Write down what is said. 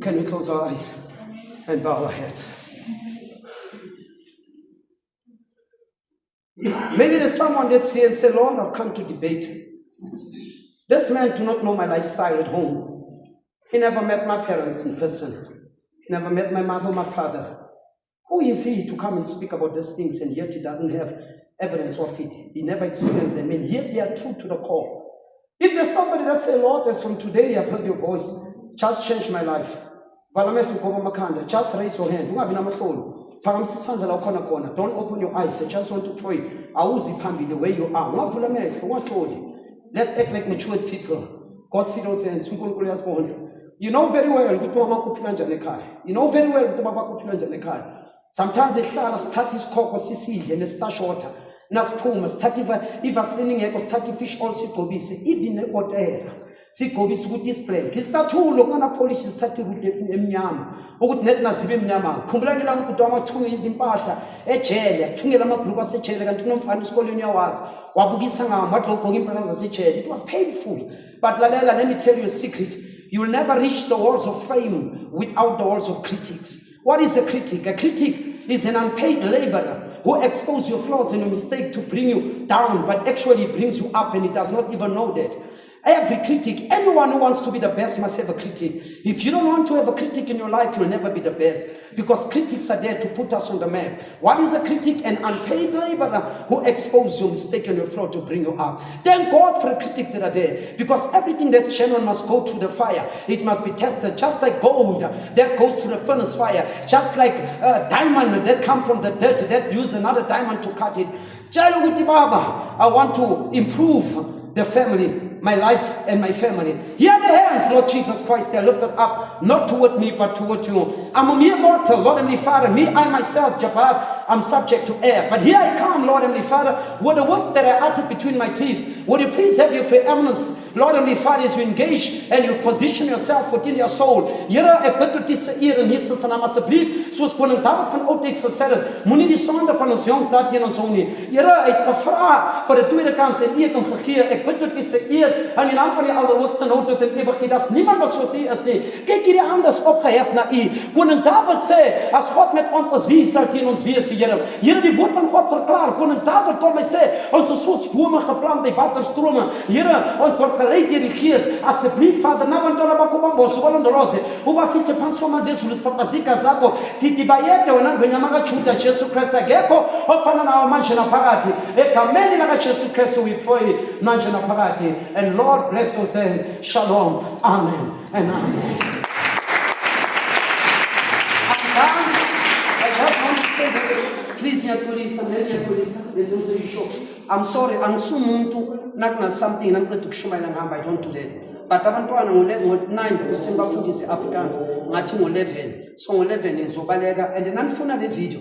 Can we close our eyes and bow our heads? Maybe there's someone that's here and say, Lord, I've come to debate. This man do not know my lifestyle at home. He never met my parents in person. He never met my mother or my father. Who is he to come and speak about these things, and yet he doesn't have evidence of it? He never experienced them, and yet they are true to the core. If there's somebody that say, Lord, as from today I've heard your voice, just change my life. Just raise your hand. Don't open your eyes. I just want to pray. The way you are. Let's act like matured people. God see those hands. You know very well. You know very well. Sometimes they start his cock sisile and they start shorter. Naspuma, stativa, Ivaslining echo, static also cobisi, even a water. See cobis with display. His tattoo, Logana Polish is tattoo with Yam. Who would net Nasibim Yama, Kumbrang Kudama Tung is in Pasha, a chair, Tungelama Bruba Sechere, and Tunum Fanisco in Yawas, Wabugisanga, what local implements a chair. It was painful. But Lalela, let me tell you a secret. You will never reach the walls of fame without the walls of critics. What is a critic? A critic is an unpaid laborer who exposes your flaws and your mistake to bring you down, but actually brings you up, and he does not even know that. Every critic, anyone who wants to be the best must have a critic. If you don't want to have a critic in your life, you'll never be the best, because critics are there to put us on the map. What is a critic? An unpaid laborer who exposes your mistake and your flaw to bring you up. Thank God for the critics that are there, because everything that's genuine must go through the fire. It must be tested, just like gold that goes through the furnace fire, just like diamond that come from the dirt that use another diamond to cut it. I want to improve the family, my life and my family. Here are the hands, Lord Jesus Christ, they are lifted up, not toward me, but toward you. I'm a mere mortal, Lord and Father. Me, I myself, Jabbar, I'm subject to air. But here I come, Lord and Father, with the words that I uttered between my teeth. Would you please have your preeminence, Lord and Father, as you engage and you position yourself within your soul. Here, ek bid tot disse eer in Jesus se naam asseblief, soos koning Dawid van oudtyds gesê het, moenie die sonde van ons jongs daar teen ons hou nie. Here, het gevra vir 'n tweede kans en U het hom gegee. Ek bid tot disse eer aan die naam van die Allerhoogste nou tot in ewigheid. Daar's niemand wat soos U is nie. Kyk hierdie hande is opgehef na U. Koning Dawid sê, as God met ons is, wie sal teen ons wees, Here? Here, die woord van God verklaar. Koning Dawid kom en sê, ons is soos bome geplant by waterstrome. Here, ons word gelei deur die Gees. Asseblief, Vader, na bantwana bakho bambosi balondoloze. Ubafike phansi kwamandezulu sifafazika zakho. Sithi bayede wena ngwenyama kaJuda Jesu Kristu akekho ofana nawe manje naphakathi. Egameni laka Jesu Kristu we pray manje naphakathi. And Lord bless those and shalom. Amen and amen. I just want to say this. Please, I'm sorry, angisumuntu nakuna something nangiqeda ukushumayela ngihamba. I don't do that. But abantwana ngo9 kusimba futhi Afrikaans ngathi ngo11. So ngo11 ngizobaleka and nangifuna le video